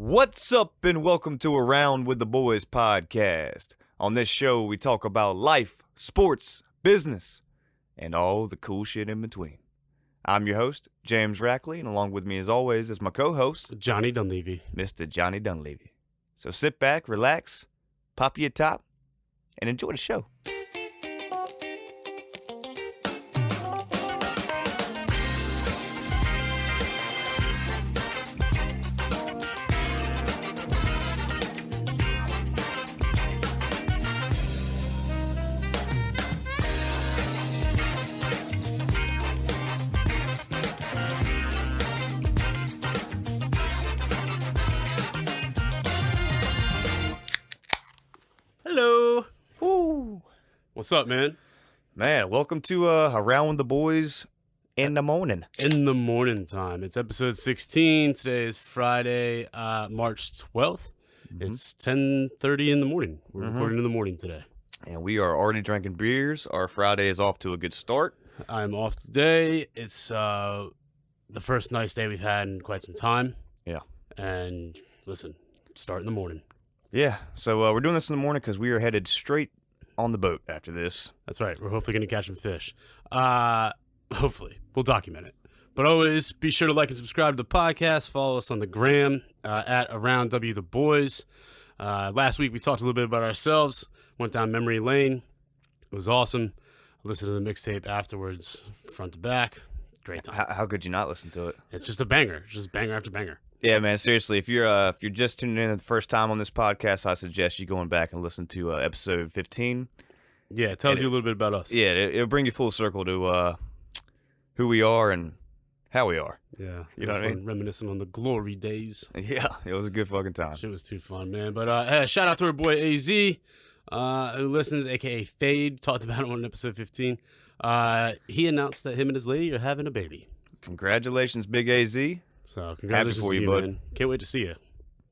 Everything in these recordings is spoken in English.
What's up, and welcome to Around with the Boys podcast. On this show, we talk about life, sports, business, and all the cool shit in between. I'm your host, James Rackley, and along with me, as always, is my co-host, Johnny Dunleavy. Mr. Johnny Dunleavy. So sit back, relax, pop your top, and enjoy the show. Hello. Woo! What's up, man? Man, welcome to Around with the Boys in the morning. In the morning time. It's episode 16. Today is Friday, March 12th. It's 10:30 in the morning. We're recording in the morning today. And we are already drinking beers. Our Friday is off to a good start. I'm off today. It's the first nice day we've had in quite some time. Yeah. And listen, start in the morning. Yeah, so we're doing this in the morning because we are headed straight on the boat after this. That's right. We're hopefully going to catch some fish. Hopefully. We'll document it. But always be sure to like and subscribe to the podcast. Follow us on the gram at Around W the Boys. Last week we talked a little bit about ourselves. Went down memory lane. It was awesome. I listened to the mixtape afterwards, front to back. Great time. How could you not listen to it? It's just a banger. Just banger after banger. Yeah, man. Seriously, if you're just tuning in the first time on this podcast, I suggest you going back and listen to episode 15. Yeah, it tells you a little bit about us. Yeah, it'll bring you full circle to who we are and how we are. Yeah. You know what I mean? Reminiscing on the glory days. Yeah, it was a good fucking time. Shit was too fun, man. But shout out to our boy AZ, who listens, a.k.a. Fade. Talked about it on episode 15. He announced that him and his lady are having a baby. Congratulations, Big AZ. So congratulations for to you, you, bud. man. Can't wait to see you.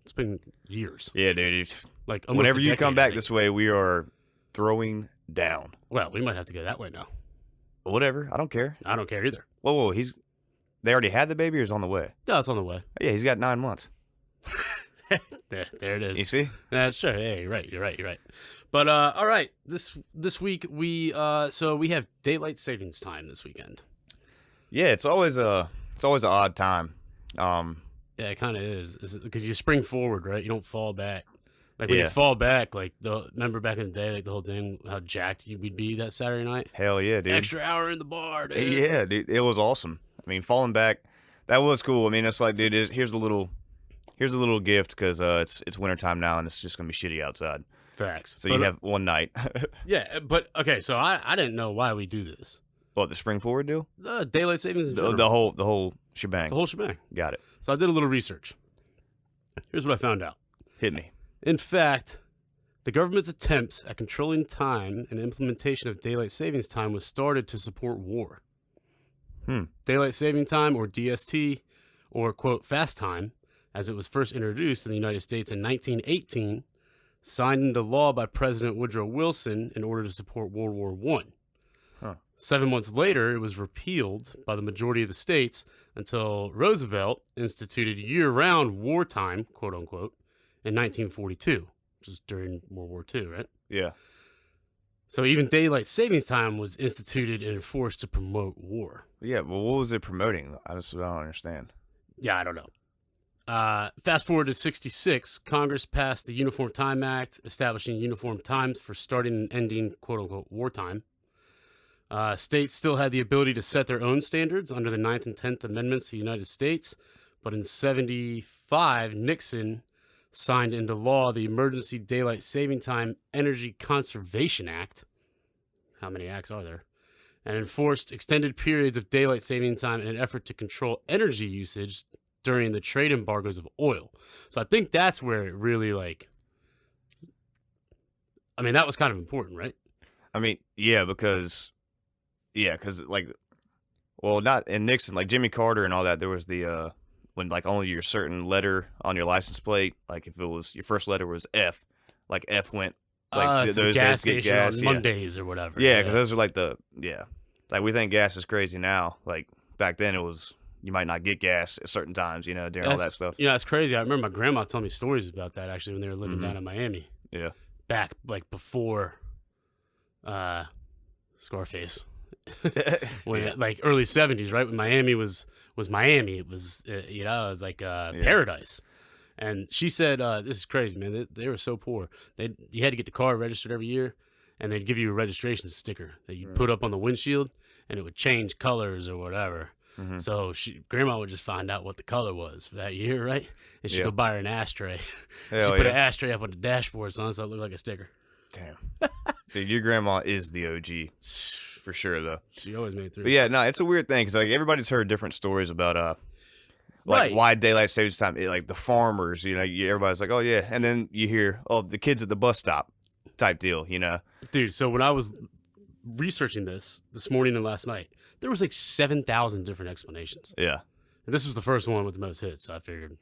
It's been years. Yeah, dude. Like almost Whenever a you decade, come I back think. this way, we are throwing down. Well, we might have to go that way now. Whatever. I don't care. I don't care either. Whoa. They already had the baby or is on the way? No, it's on the way. Yeah, he's got 9 months. There it is. You see? Sure. Hey, you're right. But all right. This week we have daylight savings time this weekend. Yeah, it's always an odd time. Yeah, it kind of is because you spring forward, right? You don't fall back. Like when Yeah. you fall back, like remember back in the day, like the whole thing, how jacked we'd be that Saturday night. Hell yeah, dude. Extra hour in the bar, dude. Yeah, dude. It was awesome. I mean, falling back, that was cool. I mean, it's like, dude, here's a little gift because it's wintertime now and it's just gonna be shitty outside. Facts. So you have one night. Yeah, but okay. So I didn't know why we do this. What, the spring forward deal? The daylight savings, in The general. whole shebang. The whole shebang. Got it. So I did a little research. Here's what I found out. Hit me. In fact, the government's attempts at controlling time and implementation of daylight savings time was started to support war. Daylight saving time, or DST, or quote fast time, as it was first introduced in the United States in 1918, signed into law by President Woodrow Wilson in order to support World War I. 7 months later, it was repealed by the majority of the states until Roosevelt instituted year-round wartime, quote-unquote, in 1942, which is during World War II, right? Yeah. So even daylight savings time was instituted and enforced to promote war. Yeah, well, what was it promoting? I don't understand. Yeah, I don't know. Fast forward to 66, Congress passed the Uniform Time Act, establishing uniform times for starting and ending, quote-unquote, wartime. States still had the ability to set their own standards under the 9th and 10th Amendments to the United States, but in 75, Nixon signed into law the Emergency Daylight Saving Time Energy Conservation Act. How many acts are there? And enforced extended periods of daylight saving time in an effort to control energy usage during the trade embargoes of oil. So I think that's where it really that was kind of important, right? I mean, because like, well, not in Nixon, like Jimmy Carter and all that, there was the, when like only your certain letter on your license plate, like if it was, your first letter was F, like F went, like To those the gas days get station gas. on Yeah, Mondays or whatever. yeah, because those are like like we think gas is crazy now. Like back then it was, you might not get gas at certain times, during all that stuff. Yeah, it's crazy. I remember my grandma telling me stories about that actually when they were living down in Miami. Yeah. Back like before Scarface. When like early 70s, right? When Miami was Miami, it was it was like paradise. And she said, "This is crazy, man. They were so poor. You had to get the car registered every year, and they'd give you a registration sticker that you'd put up on the windshield, and it would change colors or whatever. So Grandma would just find out what the color was for that year, right? And she'd go buy her an ashtray. She'd put an ashtray up on the dashboard, so it looked like a sticker. Damn, dude, your grandma is the OG for sure, though. She always made it through. But yeah, no, it's a weird thing because like everybody's heard different stories about like why daylight savings time, like the farmers, everybody's like, oh yeah, and then you hear, oh, the kids at the bus stop type deal, Dude, so when I was researching this morning and last night, there was like 7,000 different explanations. Yeah. And this was the first one with the most hits, so I figured.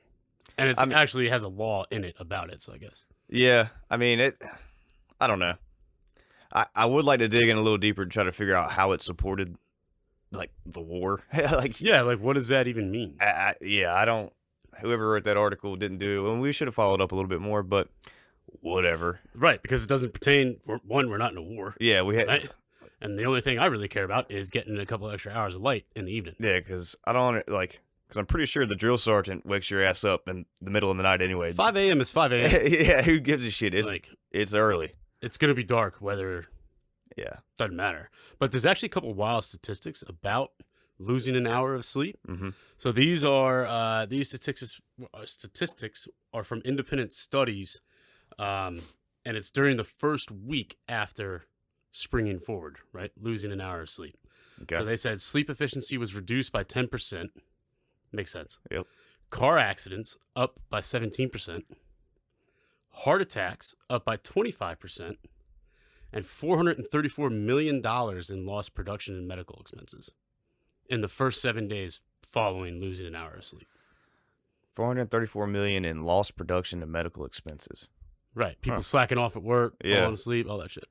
And it actually has a law in it about it, so I guess. Yeah, I mean, I don't know. I would like to dig in a little deeper to try to figure out how it supported, like, the war. Like, yeah, like, what does that even mean? I don't. Whoever wrote that article didn't do it. And we should have followed up a little bit more, but whatever. Right, because it doesn't pertain. One, we're not in a war. Yeah, we had. Right? And the only thing I really care about is getting a couple extra hours of light in the evening. Yeah, because I don't like. Because I'm pretty sure the drill sergeant wakes your ass up in the middle of the night anyway. 5 a.m. is 5 a.m. Yeah, who gives a shit? It's early. It's gonna be dark. Whether doesn't matter. But there's actually a couple wild statistics about losing an hour of sleep. So these are these statistics are from independent studies, and it's during the first week after springing forward, right? Losing an hour of sleep. Okay. So they said sleep efficiency was reduced by 10%. Makes sense. Yep. Car accidents up by 17%. Heart attacks up by 25%. And $434 million in lost production and medical expenses in the first 7 days following losing an hour of sleep. $434 million in lost production and medical expenses. Right. People slacking off at work, falling asleep, all that shit.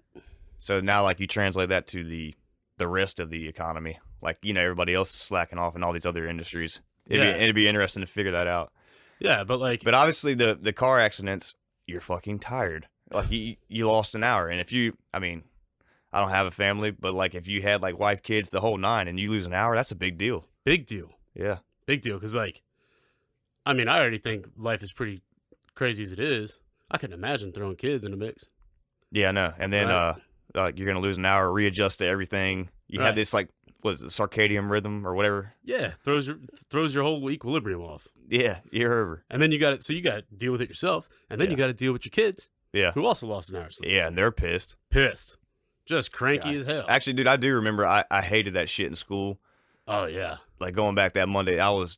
So now, like, you translate that to the rest of the economy. Like, everybody else is slacking off in all these other industries. It'd be interesting to figure that out. Yeah, but obviously the car accidents, you're fucking tired. Like, you lost an hour. And if I don't have a family, but, like, if you had, like, wife, kids, the whole nine, and you lose an hour, that's a big deal. Big deal. Yeah. Big deal. Because, like, I already think life is pretty crazy as it is. I couldn't imagine throwing kids in the mix. Yeah, I know. And then, you're going to lose an hour, readjust to everything. You have this, like, what is it, circadian rhythm or whatever? Yeah, throws your whole equilibrium off. Yeah, you're over. And then you got to deal with it yourself, and then you got to deal with your kids. Yeah. Who also lost an hour of sleep. Yeah, and they're pissed. Just cranky as hell. Actually, dude, I do remember I hated that shit in school. Oh, yeah. Like, going back that Monday, talk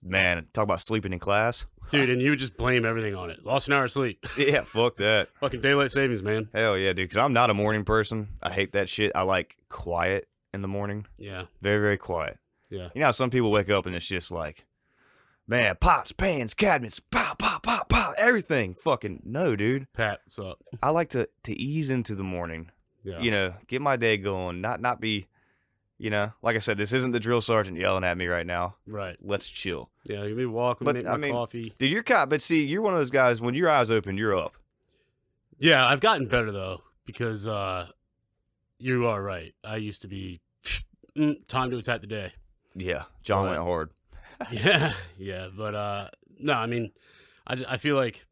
about sleeping in class. Dude, and you would just blame everything on it. Lost an hour of sleep. Yeah, fuck that. Fucking daylight savings, man. Hell yeah, dude, because I'm not a morning person. I hate that shit. I like quiet in the morning. Yeah. Very, very quiet. Yeah. You know how some people wake up and it's just like, man, pots, pans, cabinets, pow, pow, pow, pow, everything. Fucking no, dude. Pat, what's up? I like to ease into the morning. Yeah. Get my day going, not be, like I said, this isn't the drill sergeant yelling at me right now. Right. Let's chill. Yeah, you be walking, make my coffee. Dude, you're one of those guys, when your eyes open, you're up. Yeah, I've gotten better, though, because you are right. I used to be, time to attack the day. Yeah, John went hard. yeah, but no, I feel like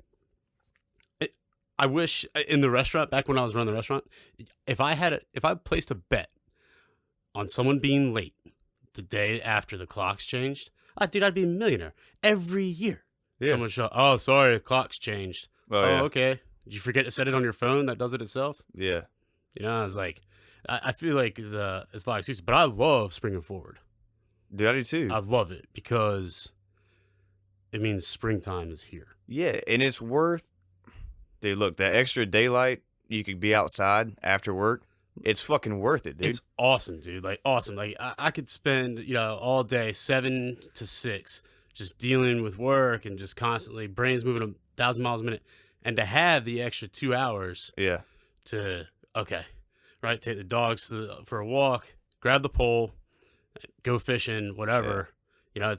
I wish in the restaurant, back when I was running the restaurant, if I placed a bet on someone being late the day after the clocks changed, I'd be a millionaire every year. Yeah. Someone show, oh, sorry, the clock's changed. Okay. Did you forget to set it on your phone that does it itself? Yeah. I was like, I feel like it's a lot of excuses, but I love springing forward. Dude, I do too. I love it because it means springtime is here. Yeah, and it's worth, dude, look, that extra daylight you could be outside after work, it's fucking worth it, dude. It's awesome, dude. Like, awesome. Like, I could spend, all day, 7 to 6, just dealing with work and just constantly, brains moving 1,000 miles a minute. And to have the extra 2 hours to, take the dogs for a walk, grab the pole, go fishing, whatever. Yeah.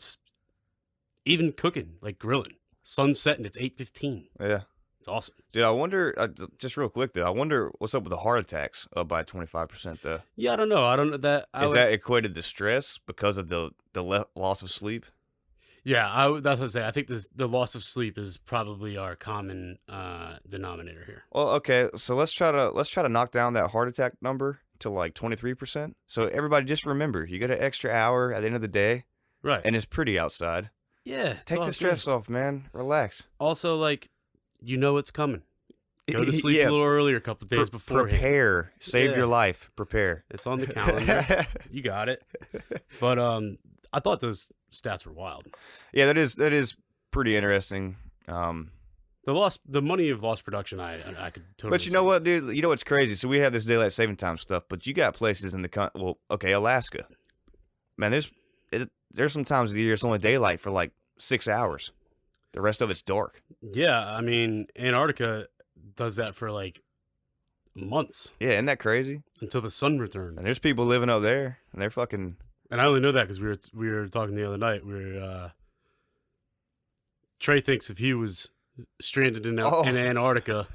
even cooking, like grilling. Sun's setting, it's 8:15. Yeah. It's awesome. Dude, I wonder, just real quick, though, I wonder what's up with the heart attacks up by 25%, though. Yeah, I don't know. I don't know that. Is that equated to stress because of the loss of sleep? Yeah, that's what I say. I think the loss of sleep is probably our common denominator here. Well, okay, so let's try to knock down that heart attack number to like 23%. So everybody just remember, you got an extra hour at the end of the day, Right. and it's pretty outside. Yeah. Take the stress off, man. Relax. Also, like, you know it's coming. Go to sleep Yeah. a little earlier a couple days before. Prepare. Save Yeah. your life. Prepare. It's on the calendar. You got it. But I thought those stats were wild. Yeah, that is pretty interesting. The money of lost production, I could totally. But you know what, dude? You know what's crazy? So we have this daylight saving time stuff, but you got places in Alaska. Man, there's some times of the year it's only daylight for like 6 hours. The rest of it's dark. Yeah, I mean, Antarctica does that for like months. Yeah, isn't that crazy? Until the sun returns. And there's people living up there, and they're fucking. And I only know that because we were talking the other night. Trey thinks if he was stranded in Antarctica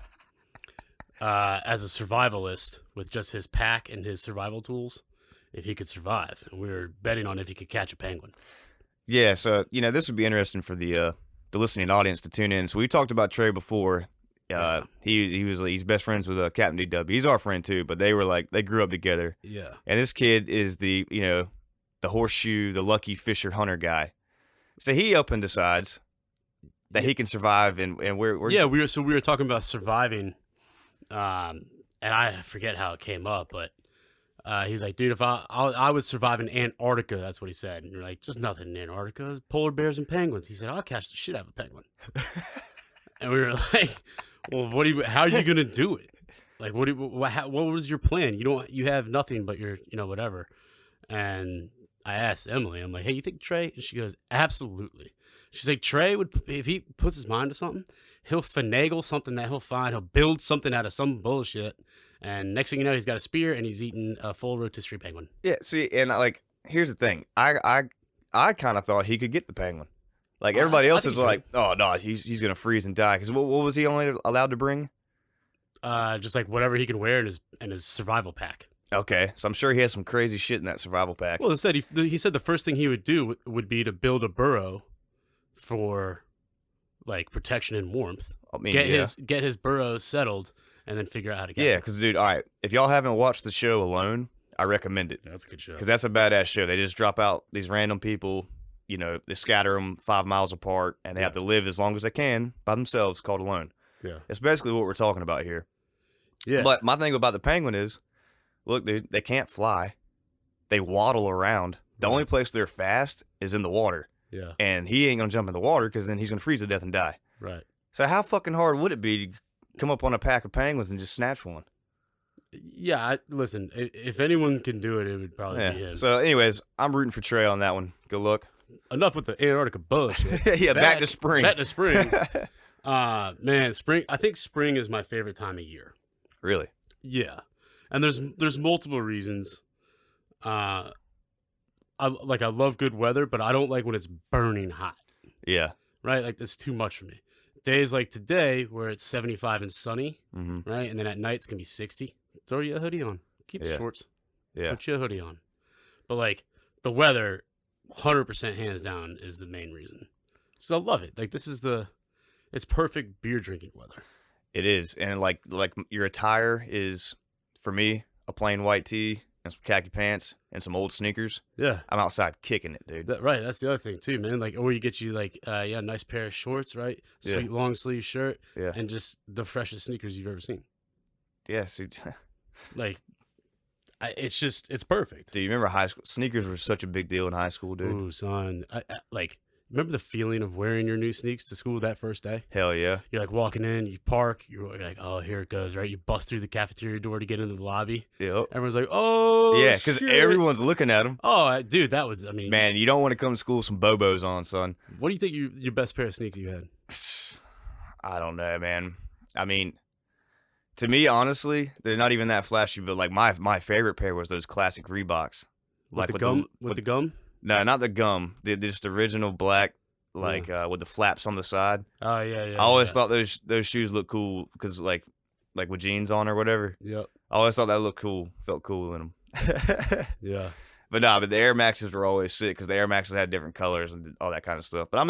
as a survivalist with just his pack and his survival tools, if he could survive. And we were betting on if he could catch a penguin. Yeah, so this would be interesting for the listening audience to tune in. So we talked about Trey before. He's best friends with Captain DW. He's our friend too, but they grew up together. Yeah. And this kid is the horseshoe, the lucky fisher hunter guy. So he up and decides that he can survive, and we're we were talking about surviving, and I forget how it came up, but he's like, dude, if I would survive in Antarctica, that's what he said. And you're like, just nothing in Antarctica. There's polar bears and penguins. He said, I'll catch the shit out of a penguin. And we were like, well, how are you gonna do it? Like, what was your plan? You have nothing but your, whatever. And I asked Emily, I'm like, hey, you think Trey? And she goes, absolutely. She's like, Trey if he puts his mind to something, he'll finagle something that he'll find. He'll build something out of some bullshit. And next thing you know, he's got a spear and he's eating a full rotisserie penguin. Yeah, see, and here's the thing. I kind of thought he could get the penguin. Like, everybody else is like, oh, no, he's going to freeze and die. Because what was he only allowed to bring? Just like whatever he can wear in his survival pack. Okay, so I'm sure he has some crazy shit in that survival pack. Well, instead, he said the first thing he would do would be to build a burrow for, like, protection and warmth. I mean, get his burrow settled, and then figure out how to get it. Yeah, because, dude, all right, if y'all haven't watched the show Alone, I recommend it. Yeah, that's a good show. Because that's a badass show. They just drop out these random people, they scatter them 5 miles apart, and they have to live as long as they can by themselves, called Alone. Yeah. That's basically what we're talking about here. Yeah. But my thing about the penguin is, look, dude, they can't fly. They waddle around. The only place they're fast is in the water. Yeah. And he ain't going to jump in the water because then he's going to freeze to death and die. Right. So how fucking hard would it be to come up on a pack of penguins and just snatch one? Yeah, listen, if anyone can do it, it would probably be him. So anyways, I'm rooting for Trey on that one. Good luck. Enough with the Antarctica bullshit. Yeah, back to spring. Back to spring. Man, spring. I think spring is my favorite time of year. Really? Yeah, and there's multiple reasons. I love good weather, but I don't like when it's burning hot. Yeah. Right, like that's too much for me. Days like today, where it's 75 and sunny, mm-hmm. right, and then at night it's gonna be 60. Throw you a hoodie on. Keep the shorts. Yeah. Put you a hoodie on. But like the weather, 100% hands down is the main reason. So I love it. Like it's perfect beer drinking weather. It is, and like your attire is, for me, a plain white tee and some khaki pants and some old sneakers. Yeah, I'm outside kicking it, dude. Right, that's the other thing too, man. Like, or you get you like, a nice pair of shorts, right? Sweet long sleeve shirt, and just the freshest sneakers you've ever seen. Yeah, see, like, it's perfect. Do you remember high school? Sneakers were such a big deal in high school, dude. Ooh, son, remember the feeling of wearing your new sneaks to school that first day? Hell yeah. You're like walking in, you park, you're like, oh, here it goes, right? You bust through the cafeteria door to get into the lobby. Yep. Everyone's like, oh, yeah, because everyone's looking at them. Oh, dude, that was, man, you don't want to come to school with some Bobos on, son. What do you think your best pair of sneaks you had? I don't know, man. I mean, to me, honestly, they're not even that flashy, but like my favorite pair was those classic Reeboks. With the gum? No, not the gum. Just the original black like with the flaps on the side. Oh yeah, I always thought those shoes looked cool because like with jeans on or whatever. Yep. I always thought that looked cool, felt cool in them. Yeah. But the Air Maxes were always sick because the Air Maxes had different colors and all that kind of stuff. But I'm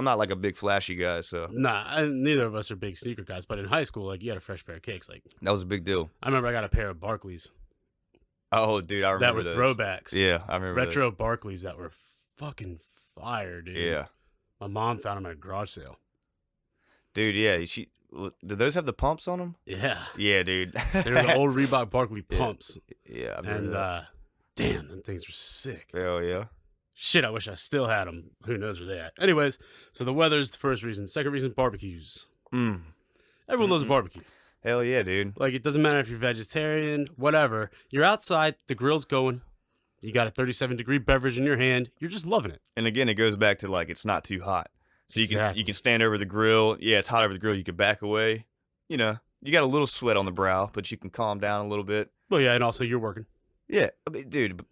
not like a big flashy guy, so Nah, neither of us are big sneaker guys. But in high school, like you had a fresh pair of kicks. Like that was a big deal. I remember I got a pair of Barclays Oh, dude, I remember that were those. throwbacks. Yeah, I remember Retro those. Barclays that were fucking fire, dude. Yeah, My mom found them at a garage sale. dude. Yeah, did those have the pumps on them? Yeah. Yeah, dude. They were the old Reebok Barkley Yeah. pumps. Yeah, I remember And that. damn, them things were sick. Hell yeah. Shit, I wish I still had them. Who knows where they at? Anyways, so the weather's the first reason. Second reason, barbecues. Everyone loves a barbecue. Hell yeah, dude. Like, it doesn't matter if you're vegetarian, whatever. You're outside, the grill's going. You got a 37-degree beverage in your hand. You're just loving it. And again, it goes back to like it's not too hot, so Exactly. you can stand over the grill. Yeah, it's hot over the grill. You can back away. You know, you got a little sweat on the brow, but you can calm down a little bit. Well, yeah, and also you're working. Yeah, I mean, dude.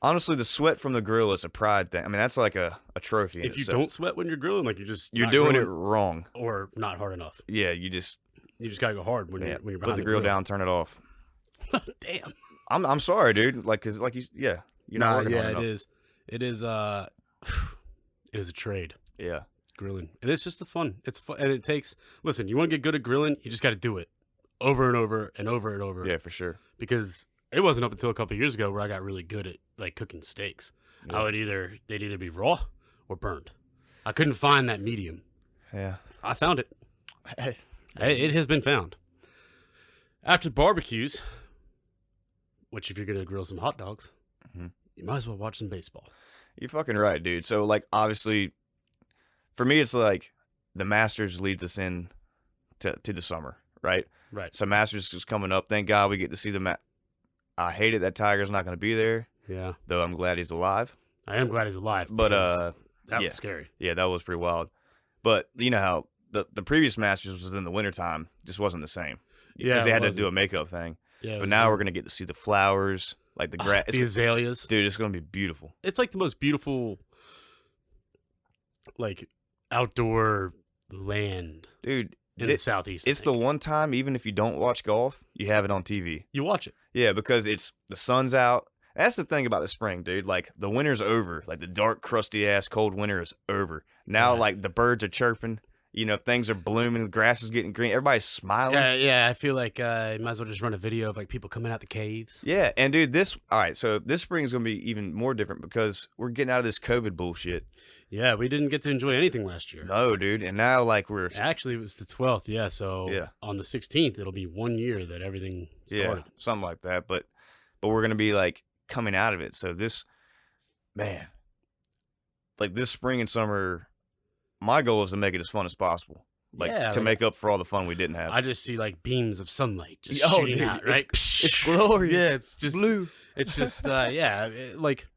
Honestly, the sweat from the grill is a pride thing. I mean, that's like a trophy. in If you itself. don't sweat when you're grilling, like you're not doing it grilling wrong. or not hard enough. Yeah, you just You just gotta go hard when you're put behind the grill down, turn it off. Damn. I'm sorry, dude. Like, cause like you're not working hard enough. it is. It is. It is a trade. Yeah, Grilling, and it's just the fun. It's fun, and it takes. Listen, you want to get good at grilling, you just got to do it over and over and over and over. yeah, for sure. Because it wasn't up until a couple of years ago where I got really good at like cooking steaks. Yeah. They'd either be raw or burned. I couldn't find that medium. Yeah. I found it. It has been found. After barbecues, which if you're gonna grill some hot dogs, Mhm. you might as well watch some baseball. You're fucking right, dude. So like, obviously, for me, it's like the Masters leads us in to the summer, right? Right. So Masters is coming up. Thank God we get to see the I hate it that Tiger's not going to be there, Yeah. though I'm glad he's alive. I am glad he's alive. But because that yeah. was scary. Yeah, that was pretty wild. But you know how the previous Masters was in the wintertime, just wasn't the same. Yeah, Because they it had to wasn't. do a makeup thing. Yeah. it But was now weird. we're going to get to see the flowers, like the grass. the azaleas. Dude, it's going to be beautiful. It's like the most beautiful, like outdoor land Dude, in the southeast. I it's the think. one time, even if you don't watch golf, you have it on TV. You watch it. Yeah, because it's the sun's out. That's the thing about the spring, dude. Like the winter's over. Like the dark, crusty ass cold winter is over. Now, Yeah. like the birds are chirping. You know, things are blooming. The grass is getting green. Everybody's smiling. Yeah. I feel like you might as well just run a video of like people coming out the caves. Yeah, and dude, all right. So this spring is gonna be even more different because we're getting out of this COVID bullshit. Yeah, we didn't get to enjoy anything last year. No, dude, and now like we're Actually, it was the 12th. Yeah, so Yeah. on the 16th, it'll be 1 year that everything started. yeah, something like that. But we're gonna be like coming out of it. So this, man, like this spring and summer, my goal is to make it as fun as possible. Like Yeah, to like- make up for all the fun we didn't have. I just see like beams of sunlight just Oh, shooting dude, out, right? it's glorious. Yeah, it's just blue. It's just like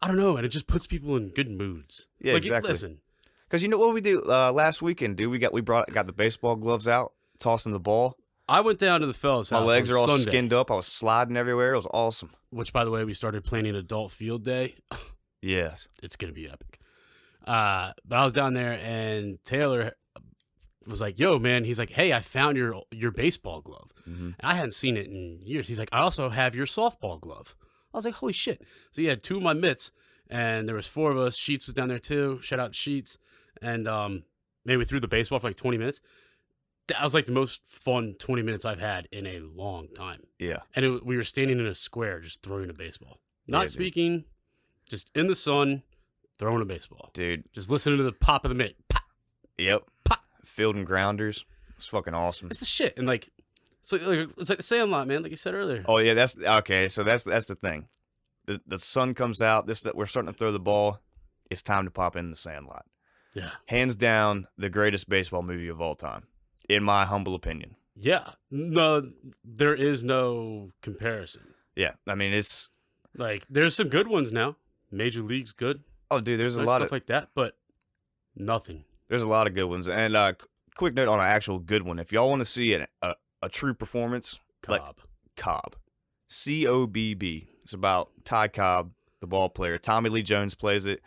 I don't know, and it just puts people in good moods. Yeah, like, exactly. Listen, Because you know what we do last weekend, dude? We got the baseball gloves out, tossing the ball. I went down to the fellas' My house legs on are all Sunday, skinned up. I was sliding everywhere. It was awesome. which, by the way, we started planning adult field day. Yes. It's gonna be epic. But I was down there, and Taylor was like, "Yo, man," he's like, "Hey, I found your baseball glove." Mm-hmm. And I hadn't seen it in years. He's like, "I also have your softball glove." I was like, "Holy shit!" So he had 2 of my mitts, and there was 4 of us. Sheets was down there too. Shout out to Sheets. And maybe we threw the baseball for like 20 minutes. That was like the most fun 20 minutes I've had in a long time. Yeah. And we were standing in a square just throwing a baseball. Not Yeah, dude. speaking, just in the sun, throwing a baseball. Dude. Just listening to the pop of the mitt. Pop. Yep. Pop. Field and grounders. It's fucking awesome. It's the shit. And like, it's like the Sandlot, man, like you said earlier. Oh yeah, that's okay. So that's the thing. The sun comes out. We're starting to throw the ball. It's time to pop in the Sandlot. Yeah. Hands down, the greatest baseball movie of all time, in my humble opinion. Yeah. No, there is no comparison. Yeah, I mean it's. Like, there's some good ones now. Major League's good. Oh, dude, there's a Nice lot stuff of like that, but nothing. there's a lot of good ones. And quick note on an actual good one. If y'all want to see a true performance, like Cobb. Cobb, COBB. It's about Ty Cobb, the ball player. Tommy Lee Jones plays it,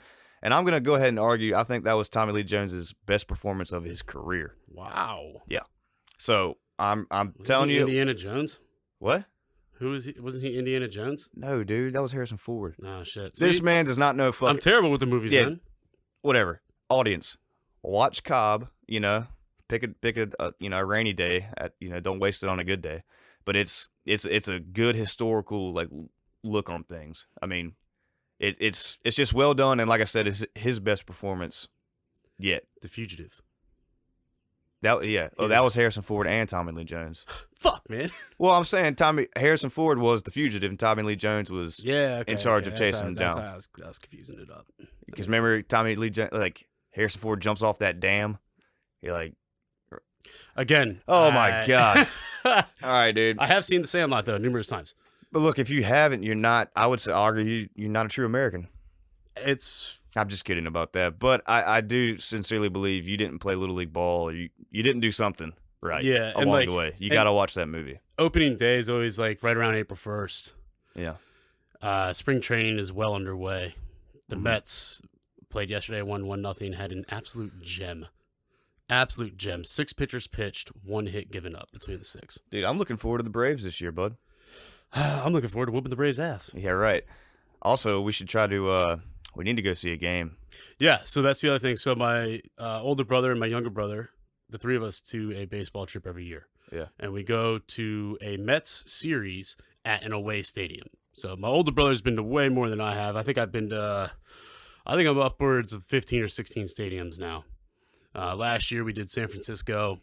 And I'm gonna go ahead and argue. I think that was Tommy Lee Jones's best performance of his career. Wow. So I'm Wasn't telling he you Indiana Jones? what? Who was he? Wasn't he Indiana Jones? No, dude, that was Harrison Ford. No shit. This See, man does not know I'm fucking terrible with the movies, Yeah, man. whatever. Audience, watch Cobb. You know, pick a a rainy day. Don't waste it on a good day. But it's a good historical like look on things. I mean, it's just well done, and like I said, it's his best performance yet. The Fugitive. That was Harrison Ford and Tommy Lee Jones. Fuck, man. Well, I'm saying Harrison Ford was the fugitive, and Tommy Lee Jones was Yeah, okay, in charge of That's chasing how- him that's down. how I was confusing it up. Because remember Tommy Lee Jones, like Harrison Ford jumps off that dam. You're like, Again. Oh, my God. all right, dude. I have seen The Sandlot though numerous times. But look, if you haven't, you're not. I would say argue you're not a true American. It's I'm just kidding about that. But I do sincerely believe you didn't play Little League ball, or you didn't do something right. Yeah, and, along like, the way. You and- got to watch that movie. opening day is always like right around April 1st. Yeah. Spring training is well underway. The Mhm. Mets played yesterday, won 1-0, had an absolute gem. Absolute gem. 6 pitchers pitched, 1 hit given up between the 6. Dude, I'm looking forward to the Braves this year, bud. I'm looking forward to whooping the Braves' ass. Yeah, right. Also, we should try to. We need to go see a game. Yeah, so that's the other thing. So my older brother and my younger brother, the 3 of us, do a baseball trip every year. Yeah. And we go to a Mets series at an away stadium. So my older brother's been to way more than I have. I think I'm upwards of 15 or 16 stadiums now. Last year we did San Francisco.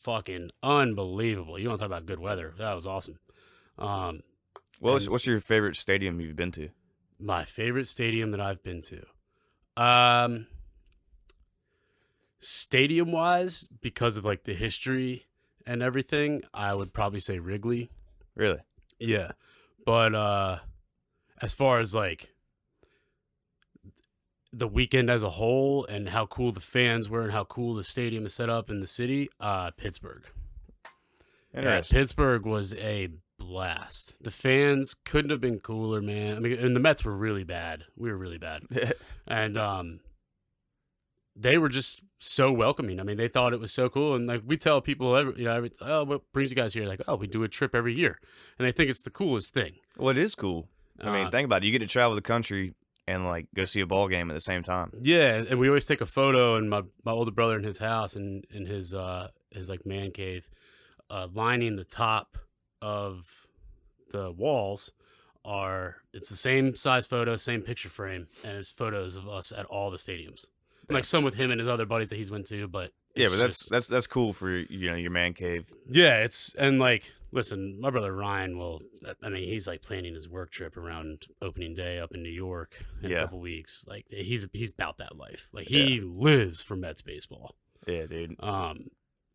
Fucking unbelievable. You want to talk about good weather. That was awesome. What's your favorite stadium you've been to? My favorite stadium that I've been to. Stadium wise, because of like the history and everything, I would probably say Wrigley. Really? Yeah. But as far as like the weekend as a whole and how cool the fans were and how cool the stadium is set up in the city, Pittsburgh. Yeah, Interesting. Pittsburgh was a blast. The fans couldn't have been cooler, man. I mean, and the Mets were really bad. We were really bad. And they were just so welcoming. I mean, they thought it was so cool. And like we tell people, what brings you guys here? Like, oh, we do a trip every year. And they think it's the coolest thing. Well, it is cool. I mean, think about it. You get to travel the country and like go see a ball game at the same time. Yeah, and we always take a photo in my older brother in his house and in his like man cave, lining the top of the walls it's the same size photo, same picture frame, and it's photos of us at all the stadiums. And, like some with him and his other buddies that he's went to, but Yeah, but it's just- that's cool for your man cave. yeah, and like listen, my brother Ryan he's like planning his work trip around opening day up in New York in a couple weeks. Like he's about that life. Like he lives for Mets baseball. Yeah, dude.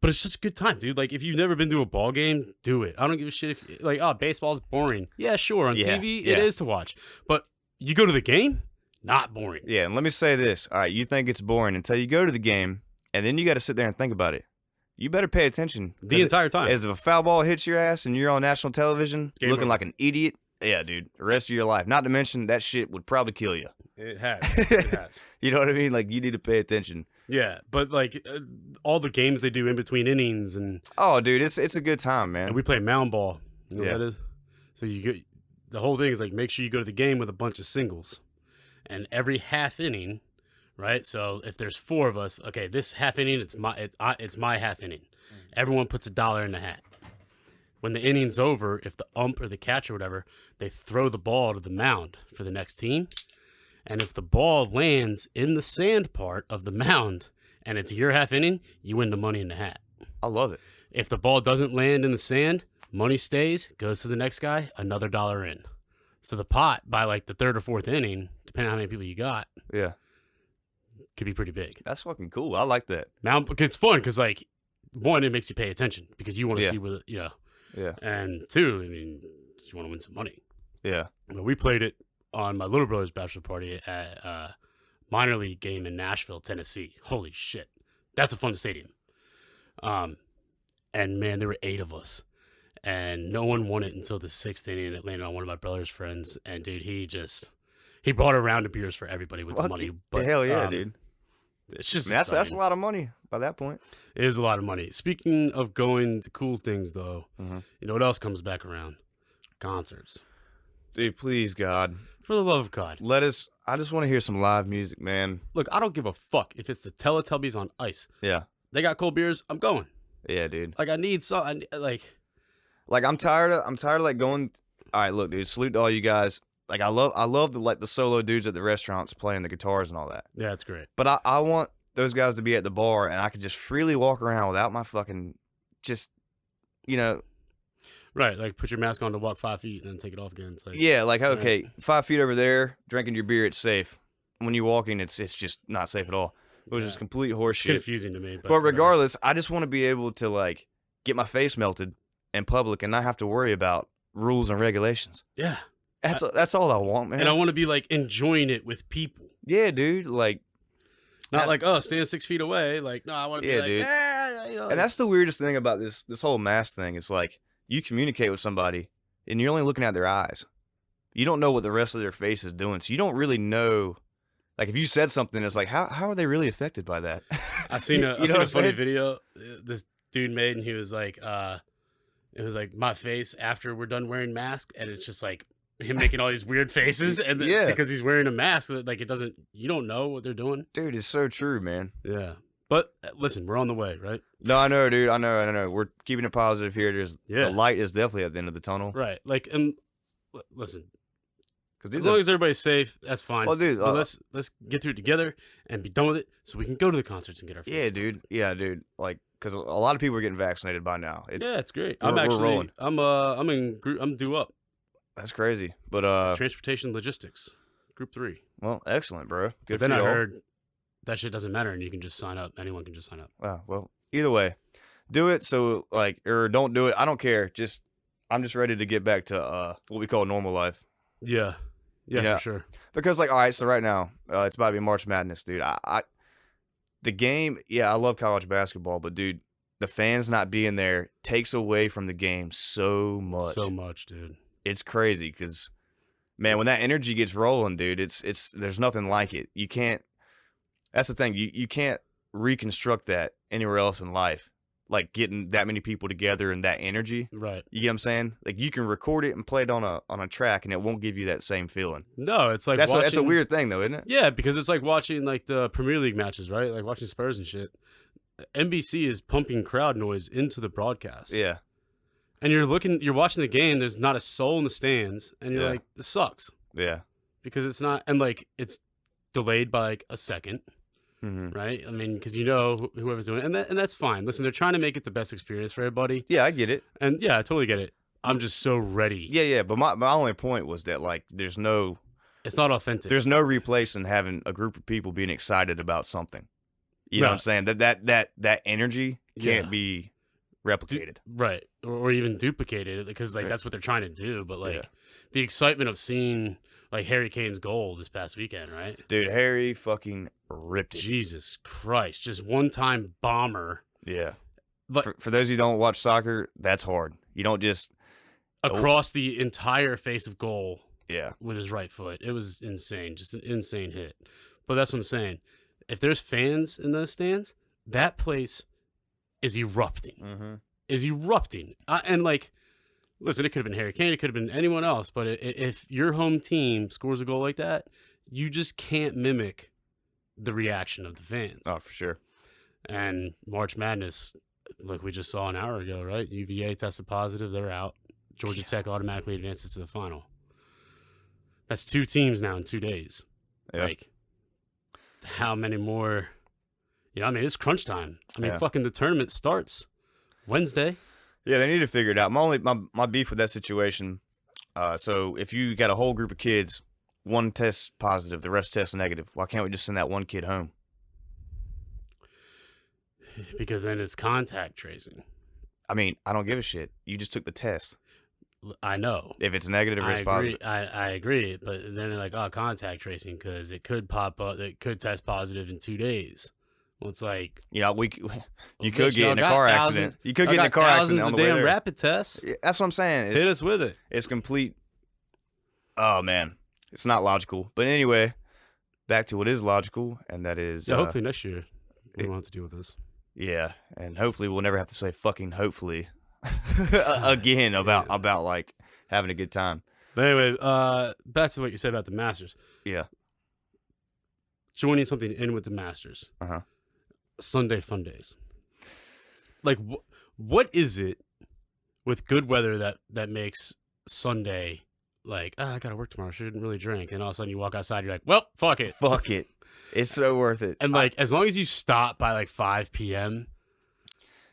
But it's just a good time, dude. Like if you've never been to a ball game, do it. I don't give a shit if like, oh, baseball's boring. Yeah, sure, on TV it is to watch. But you go to the game, not boring. Yeah, and let me say this. All right, you think it's boring until you go to the game, and then you got to sit there and think about it. You better pay attention The entire time. As if a foul ball hits your ass and you're on national television Game looking over. like an idiot, yeah, dude, the rest of your life. Not to mention that shit would probably kill you. It has. It has. You know what I mean? Like you need to pay attention. Yeah, but like all the games they do in between innings and Oh, dude, it's a good time, man. we play mound ball. You know Yeah. what that is? So the whole thing is like make sure you go to the game with a bunch of singles. And every half inning, right? So if there's 4 of us, okay, this half inning it's my half inning. Everyone puts $1 in the hat. When the inning's over, if the ump or the catcher or whatever, they throw the ball to the mound for the next team. And if the ball lands in the sand part of the mound and it's your half inning, you win the money in the hat. I love it. If the ball doesn't land in the sand, money stays, goes to the next guy, another $1 in. So the pot by like the 3rd or 4th inning, depending on how many people you got, Yeah, could be pretty big. that's fucking cool. I like that. Now it's fun because like 1, it makes you pay attention because you want to Yeah. see where Yeah, and 2, I mean, you want to win some money. yeah. Well, we played it on my little brother's bachelor party at a minor league game in Nashville, Tennessee. Holy shit, that's a fun stadium. And man, there were 8 of us. And no one won it until the 6th inning. It landed on one of my brother's friends. And dude, he He bought a round of beers for everybody with the money. But hell yeah, dude. It's just that's a lot of money by that point. It is a lot of money. Speaking of going to cool things, though, you know what else comes back around? Concerts. Dude, please, God. For the love of God. I just want to hear some live music, man. Look, I don't give a fuck if it's the Teletubbies on ice. Yeah. They got cold beers, I'm going. Yeah, dude. Like, I need some, like, I'm tired of like going. All right, look, dude, salute to all you guys. Like, I love the solo dudes at the restaurants playing the guitars and all that. yeah, it's great. But I want those guys to be at the bar and I could just freely walk around without my fucking, just, you know. Right, like, put your mask on to walk 5 feet and then take it off again. It's like, Yeah, like, okay, right. 5 feet over there, drinking your beer, it's safe. When you're walking, it's just not safe at all. It was just complete It's horseshit. confusing to me. But regardless, I just want to be able to, like, get my face melted in public and not have to worry about rules and regulations. Yeah. That's all I want, man. And I want to be, like, enjoying it with people. Yeah, dude. Like, Not like, oh, stand 6 feet away. Like, no, I want to be like, dude. you know. And that's the weirdest thing about this whole mask thing. It's like, you communicate with somebody and you're only looking at their eyes. You don't know what the rest of their face is doing. So you don't really know. Like, if you said something, it's like, how are they really affected by that? I seen a funny saying? video this dude made, and he was like, it was like my face after we're done wearing masks, and it's just like him making all these weird faces, and because he's wearing a mask, like you don't know what they're doing. Dude, it's so true, man. Yeah, but listen, we're on the way, right? No, I know, dude. I know. We're keeping it positive here. The light is definitely at the end of the tunnel. Right. Like, and listen, because as long as everybody's safe, that's fine. Well, dude, but let's get through it together and be done with it, so we can go to the concerts and get our. Yeah, dude. Yeah, dude. Like, because a lot of people are getting vaccinated by now. It's great. We're rolling. I'm due up. That's crazy. But transportation logistics, group 3. Well, excellent, bro. But Good. then for I y'all. heard that shit doesn't matter, and you can just sign up. Anyone can just sign up. Wow. Well, either way, do it. So or don't do it. I don't care. I'm just ready to get back to what we call normal life. Yeah. Yeah, for sure. Because all right, so right now it's about to be March Madness, dude. The game, I love college basketball, but dude, the fans not being there takes away from the game so much. So much, dude. It's crazy because, man, when that energy gets rolling, dude, it's there's nothing like it. You can't. That's the thing. You can't reconstruct that anywhere else in life. Like getting that many people together and that energy. Right. You get what I'm saying? Like you can record it and play it on a track and it won't give you that same feeling. No, it's like that's a weird thing though, isn't it? Yeah, because it's like watching like the Premier League matches, right? Like watching Spurs and shit. NBC is pumping crowd noise into the broadcast. Yeah. And you're watching the game, there's not a soul in the stands, and you're like, this sucks. Yeah. Because it's not, and like it's delayed by like a second. Mm-hmm. Right? I mean, because whoever's doing it, and that's fine. Listen, they're trying to make it the best experience for everybody. Yeah, I get it. And yeah, I totally get it. I'm just so ready. Yeah. But my only point was that like it's not authentic. There's no replacing having a group of people being excited about something. You know what I'm saying? That energy can't be replicated. Right. Or even duplicated because like that's what they're trying to do. But like the excitement of seeing like Harry Kane's goal this past weekend, right? Dude, Harry fucking ripped it. Jesus Christ. Just one-time bomber. Yeah. But for those who don't watch soccer, that's hard. You don't just... Across the entire face of goal. Yeah. With his right foot. It was insane. Just an insane hit. But that's what I'm saying. If there's fans in those stands, that place is erupting. Mm-hmm. Is erupting. And like... Listen, it could have been Harry Kane. It could have been anyone else. But if your home team scores a goal like that, you just can't mimic the reaction of the fans. Oh, for sure. And March Madness, like we just saw an hour ago, right? UVA tested positive. They're out. Georgia Tech automatically advances to the final. That's 2 teams now in 2 days. Yeah. Like, how many more? You know, I mean, it's crunch time. I mean, fucking the tournament starts Wednesday. Yeah, they need to figure it out. My beef with that situation. So if you got a whole group of kids, one tests positive, the rest tests negative. Why can't we just send that one kid home? Because then it's contact tracing. I mean, I don't give a shit. You just took the test. I know. If it's negative or it's positive. I agree. But then they're like, oh, contact tracing because it could pop up. It could test positive in 2 days. Well, it's like, you know, you could get in a car accident. You could get in a car accident on the way there. Rapid tests. Yeah, that's what I'm saying. Hit us with it. It's complete. Oh man, It's not logical. But anyway, back to what is logical, and that is Yeah, hopefully next year we won't have to deal with this. yeah, and hopefully we'll never have to say fucking hopefully again about like having a good time. But anyway, back to what you said about the Masters. Yeah. Joining something in with the Masters. Uh-huh. Sunday fun days. Like, what is it with good weather that makes Sunday like, I got to work tomorrow, I shouldn't really drink. And all of a sudden you walk outside, you're like, well, fuck it. Fuck it. It's so worth it. And like, as long as you stop by like 5 p.m.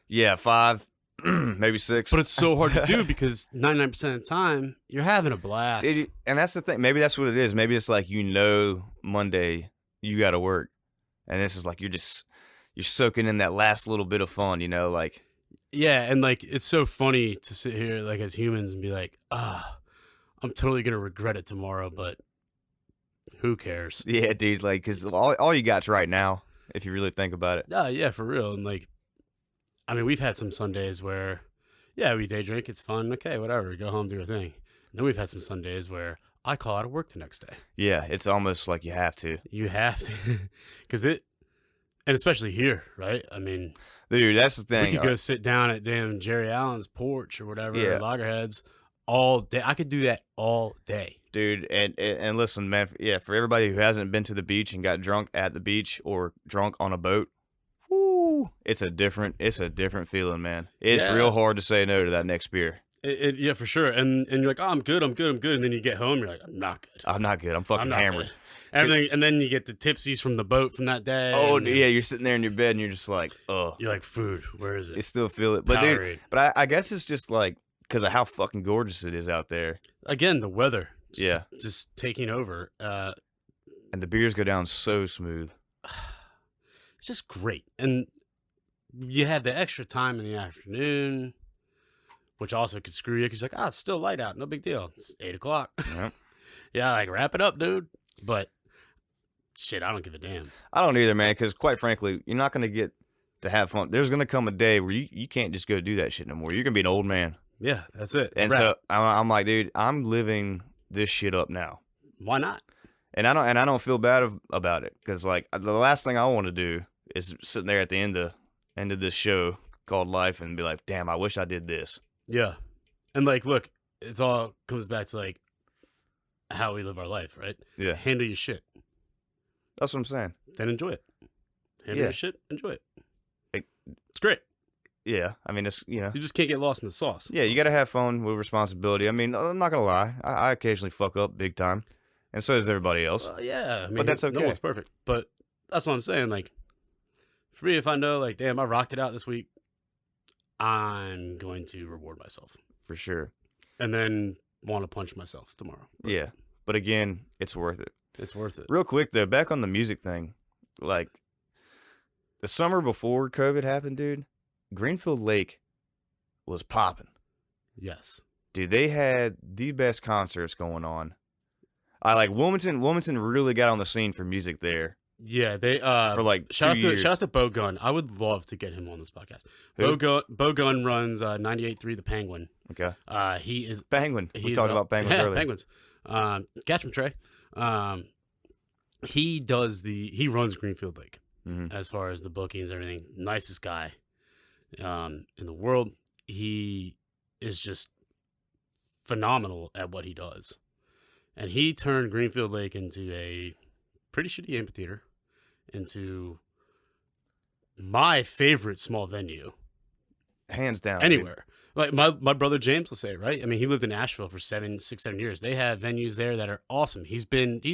Yeah, 5, maybe 6. But it's so hard to do because 99% of the time you're having a blast. And that's the thing. Maybe that's what it is. Maybe it's like, Monday you got to work. And this is like you're soaking in that last little bit of fun, like. Yeah, and like it's so funny to sit here like as humans and be like, I'm totally gonna regret it tomorrow, but who cares? Yeah, dude, like, because all you got's right now, if you really think about it. Yeah, for real. And like, I mean, we've had some Sundays where, yeah, we day drink, it's fun, okay, whatever, go home, do our thing. And then we've had some Sundays where I call out of work the next day. Yeah, it's almost like you have to. You have to, because and especially here, right? I mean, dude, that's the thing. We could go sit down at damn Jerry Allen's porch or whatever, Yeah. Loggerheads, all day. I could do that all day. Dude, and listen, man, for everybody who hasn't been to the beach and got drunk at the beach or drunk on a boat, whoo, it's a different feeling, man. It's real hard to say no to that next beer. Yeah, for sure. And you're like, oh, I'm good. And then you get home, you're like, I'm not good. I'm fucking hammered. Good. Everything, and then you get the tipsies from the boat from that day. Oh, yeah, you're sitting there in your bed and you're just like, oh. You're like, food, where is it? You still feel it. But, Powerade. Dude, but I guess it's just like, because of how fucking gorgeous it is out there. Again, the weather. Yeah. Just taking over. And the beers go down so smooth. It's just great. And you have the extra time in the afternoon, which also could screw you because you're like, it's still light out. No big deal. It's 8 o'clock. Yep. Yeah, like, wrap it up, dude. But shit, I don't give a damn. I don't either, man, because quite frankly, you're not going to get to have fun. There's going to come a day where you can't just go do that shit no more. You're going to be an old man. Yeah, that's it. And so I'm like, dude, I'm living this shit up now. Why not? And I don't feel bad about it because like the last thing I want to do is sitting there at the end of this show called life and be like, damn, I wish I did this. Yeah, and like, look, it's all comes back to like how we live our life, right? Yeah, handle your shit. That's what I'm saying. Then enjoy it. Handle your shit, enjoy it. It's great. Yeah, I mean, it's, you just can't get lost in the sauce. Yeah, you got to have fun with responsibility. I mean, I'm not going to lie. I occasionally fuck up big time, and so does everybody else. Yeah, I mean, but that's okay. No one's perfect. But that's what I'm saying. Like, for me, if I know, like, damn, I rocked it out this week, I'm going to reward myself. For sure. And then want to punch myself tomorrow. But yeah, but again, it's worth it. It's worth it. Real quick, though, back on the music thing, like, the summer before COVID happened, dude, Greenfield Lake was popping. Yes. Dude, they had the best concerts going on. I like Wilmington really got on the scene for music there. Yeah, they for like shout 2 years. Shout out to Bo Gunn. I would love to get him on this podcast. Who? Bo Gunn runs 98.3 The Penguin. Okay. He is Penguin. We talked about Penguins earlier. Penguins. Catch him, Trey. He runs Greenfield Lake as far as the bookings and everything. Nicest guy in the world. He is just phenomenal at what he does. And he turned Greenfield Lake into a pretty shitty amphitheater, into my favorite small venue. Hands down. Anywhere. Dude. Like my brother James will say, right? I mean, he lived in Asheville for 7 years. They have venues there that are awesome. He's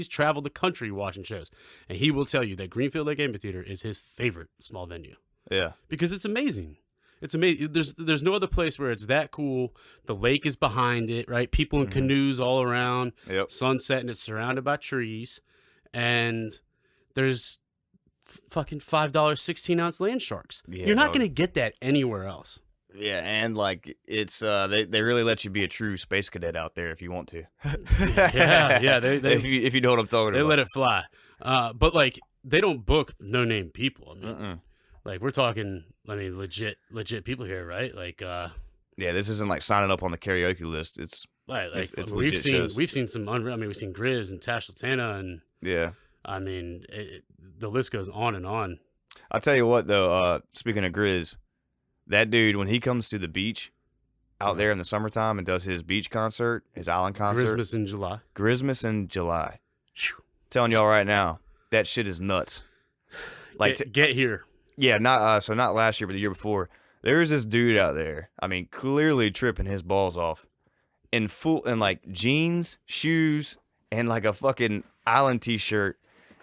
traveled the country watching shows. And he will tell you that Greenfield Lake Amphitheater is his favorite small venue. Yeah. Because it's amazing. It's amazing. There's no other place where it's that cool. The lake is behind it, right? People in canoes all around. Yep. Sunset, and it's surrounded by trees. And there's fucking $5 16-ounce land sharks. Yeah, You're not going to get that anywhere else. Yeah, and like it's they really let you be a true space cadet out there if you want to. yeah. They if you know what I'm talking about. They let it fly. But like they don't book no-name people. I mean, like we're talking, I mean, legit people here, right? Like, yeah, this isn't like signing up on the karaoke list. It's Right, like It's we've legit seen shows. we've seen some unreal. I mean, we've seen Grizz and Tash Sultana, and Yeah. I mean, the list goes on and on. I'll tell you what, though, speaking of Grizz, that dude, when he comes to the beach out there in the summertime and does his beach concert, his island concert, Christmas in July. Christmas in July. Phew. Telling y'all right now, that shit is nuts. Like, Get here. yeah, not last year, but the year before. There was this dude out there. I mean, clearly tripping his balls off, in like jeans, shoes, and like a fucking island t-shirt,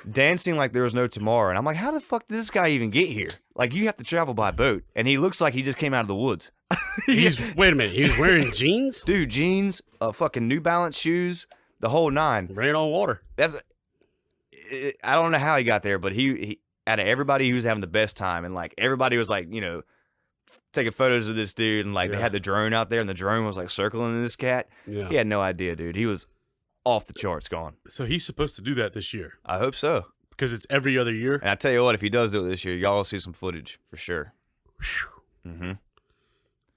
dancing like there was no tomorrow. And I'm like, how the fuck did this guy even get here? Like, you have to travel by boat, and he looks like he just came out of the woods. Wait a minute. He was wearing jeans. Dude, jeans, fucking New Balance shoes, the whole nine. Ran on water. I don't know how he got there, but he out of everybody, he was having the best time, and like everybody was like, taking photos of this dude, and like they had the drone out there, and the drone was like circling this cat. Yeah. He had no idea, dude. He was off the charts gone. So he's supposed to do that this year I hope so. because it's every other year. And I tell you what, if he does do it this year, y'all will see some footage for sure. Mm-hmm.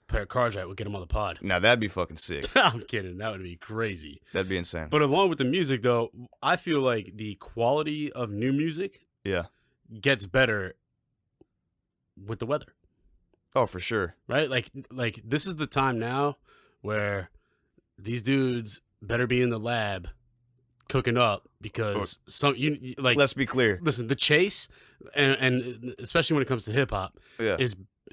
Pair of cars right would get him on the pod. Now that'd be fucking sick. I'm kidding. That would be crazy. That'd be insane. But along with the music, though, I feel like the quality of new music Yeah. gets better with the weather, Oh, for sure. right? Like this is the time now where these dudes better be in the lab cooking up because like. Let's be clear. Listen, the chase, and especially when it comes to hip hop, Yeah.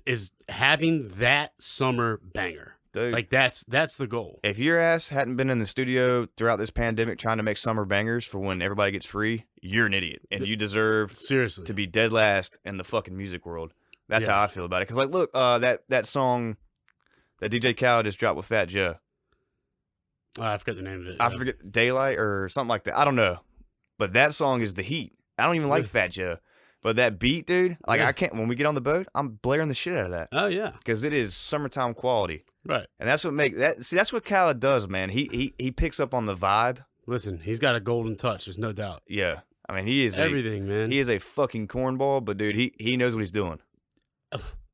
is having that summer banger. Dude. Like that's the goal. If your ass hadn't been in the studio throughout this pandemic trying to make summer bangers for when everybody gets free, you're an idiot. And you deserve Seriously. to be dead last in the fucking music world. That's Yeah. how I feel about it. Because, like, look, that song that DJ Khaled just dropped with Fat Joe. I forget the name of it. I yeah. forget, Daylight or something like that. I don't know. But that song is the heat. I don't even like Yeah. Fat Joe. But that beat, dude, like, Yeah. I can't, when we get on the boat, I'm blaring the shit out of that. Oh yeah, Because it is summertime quality. right. And that's what makes that. See, that's what Khaled does, man. He picks up on the vibe. Listen, he's got a golden touch. There's no doubt. Yeah, I mean he is Everything, man. he is a fucking cornball, but dude, he knows what he's doing.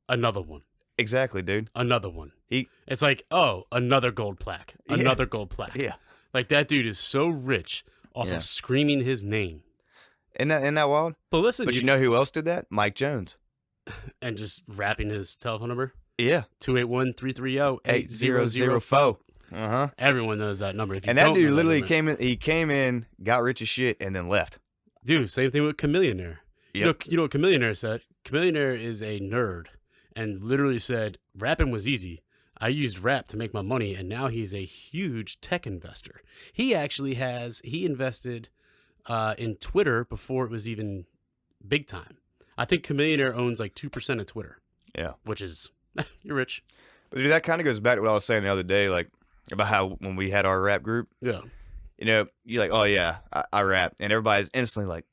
Another one. Exactly, dude. Another one. He- It's like, oh, another gold plaque. Yeah. Another gold plaque. Yeah, Like that dude is so rich off Yeah. of screaming his name. isn't that wild? But listen, But you know who else did that? Mike Jones. and just rapping his telephone number Yeah, 281-330-8004. Uh-huh. Everyone knows that number. If you And that don't dude know literally number- came in, got rich as shit, and then left. Dude, same thing with Chameleonaire. Yep. You know what Chameleonaire said? Chameleonaire is a nerd and literally said, rapping was easy. I used rap to make my money, and now he's a huge tech investor. He actually he invested in Twitter before it was even big time. I think Chameleonaire owns like 2% of Twitter, Yeah. which is, you're rich. But dude, that kind of goes back to what I was saying the other day, like about how when we had our rap group, Yeah. you're like, oh yeah, I rap, and everybody's instantly like,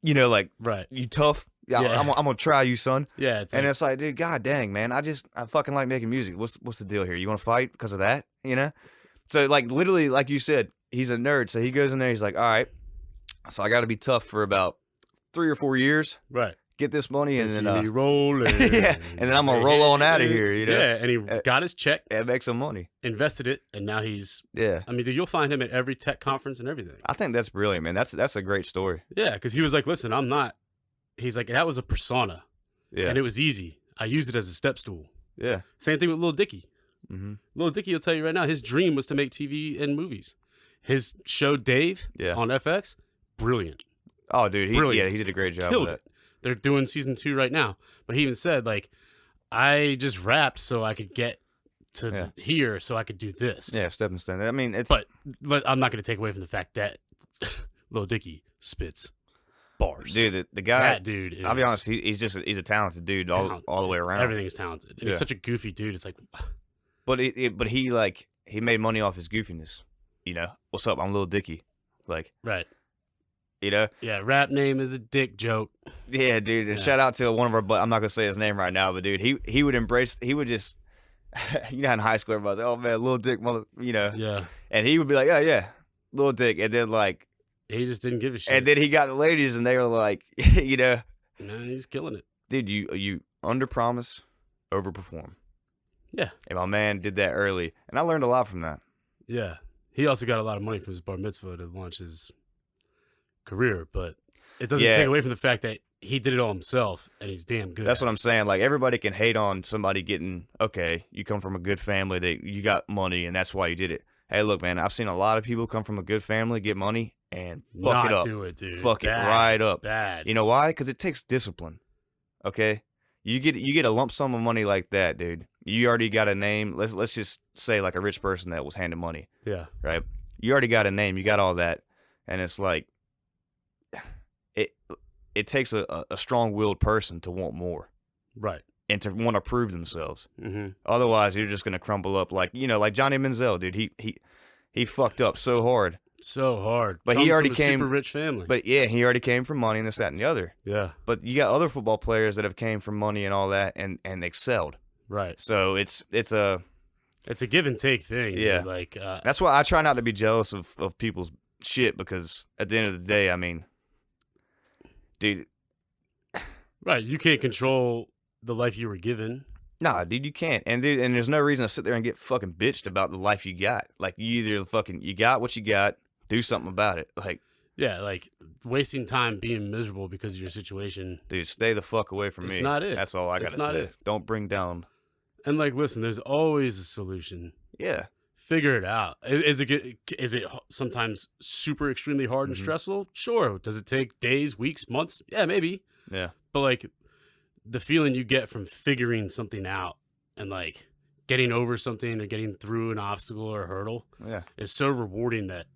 like, Right. you tough? Yeah, Yeah. I'm gonna try you, son. Yeah. It's And like, it's like, dude, god dang, man, I fucking like making music. What's the deal here? You want to fight because of that? So like literally, like you said, he's a nerd, so he goes in there. He's like, all right, so I got to be tough for about 3 or 4 years, right. get this money, and See then me rolling. yeah, and then I'm gonna roll on out of here. Yeah, and he got his check, and make some money. invested it, and now he's. Yeah, I mean, dude, you'll find him at every tech conference and everything. I think that's brilliant, man. That's a great story. Yeah, because he was like, "Listen, I'm not." He's like, "That was a persona, Yeah, and it was easy. I used it as a step stool." yeah. Same thing with Lil Dicky. Mm-hmm. Lil Dicky will tell you right now, his dream was to make TV and movies. His show Dave Yeah. on FX, brilliant, Oh, dude, Brilliant. he did a great job killed with it. They're doing season 2 right now, but he even said like, "I just rapped so I could get to Yeah. here, so I could do this." that. Yeah, stepping stone. I mean, it's But I'm not going to take away from the fact that Lil Dicky spits bars. dude, the guy. That dude is I'll be honest, he's a talented dude all the way around. Everything is talented. And he's Yeah. such a goofy dude. It's like, But he made money off his goofiness. What's up? I'm Lil Dicky. Like, right. yeah, Rap name is a dick joke. dude. And Yeah. shout out to one of our, but I'm not gonna say his name right now. But dude, he would just, in high school, everybody's like, oh man, Lil Dick, Yeah. and he would be like, yeah, Lil Dick, and then like, He just didn't give a shit. and then he got the ladies, and they were like, Man, he's killing it. dude, you under promise, over perform. Yeah. And my man did that early, and I learned a lot from that. Yeah. He also got a lot of money from his bar mitzvah to launch his career, but it doesn't take away from the fact that he did it all himself, and he's damn good. That's what I'm saying. Like, everybody can hate on somebody getting, okay, you come from a good family, that you got money, and that's why you did it. Hey, look, man, I've seen a lot of people come from a good family, get money, and fuck it up. Do it, dude. Fuck it right up. Bad. You know why? Because it takes discipline. Okay? You get a lump sum of money like that, dude. You already got a name. Let's just say like a rich person that was handed money. Yeah. Right? You already got a name. You got all that. And it's like, it takes a strong-willed person to want more. Right. And to want to prove themselves. Mm-hmm. Otherwise, you're just going to crumble up like Johnny Manziel, dude. He fucked up so hard. So hard. But Comes he already from a came super rich family. But yeah, he already came from money and this, that, and the other. Yeah. But you got other football players that have came from money and all that and excelled. Right. So it's a give and take thing. Yeah. Dude. Like that's why I try not to be jealous of people's shit, because at the end of the day, I mean, dude. Right. You can't control the life you were given. Nah, dude, you can't. And dude, and there's no reason to sit there and get fucking bitched about the life you got. Like, you either you got what you got, do something about it. Like, yeah, like wasting time being miserable because of your situation. Dude, stay the fuck away from me. It's not it. That's all I gotta say. Don't bring down. And like, listen, there's always a solution. Yeah. Figure it out. Is it sometimes super extremely hard and stressful? Sure. Does it take days, weeks, months? Yeah, maybe. Yeah. But like, the feeling you get from figuring something out and like getting over something or getting through an obstacle or a hurdle, is so rewarding that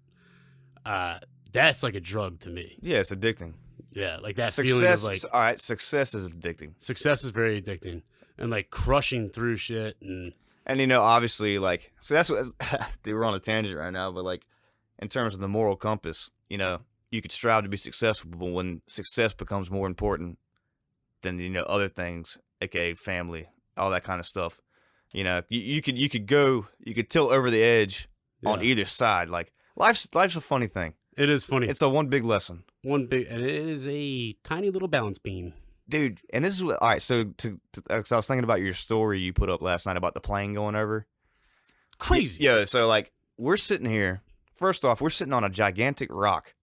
that's like a drug to me. Yeah, it's addicting. Yeah, like that feeling of like, all right, success is addicting. Success is very addicting, and like crushing through shit and obviously, like, so that's what, dude, we're on a tangent right now, but like, in terms of the moral compass, you could strive to be successful, but when success becomes more important than other things, aka family, all that kind of stuff, you could tilt over the edge on either side. Like, life's a funny thing. It is funny. It's a one big lesson. And it is a tiny little balance beam. Dude, and this is what, all right, so cause I was thinking about your story you put up last night about the plane going over. Crazy. Yeah, so like, we're sitting here, first off, we're sitting on a gigantic rock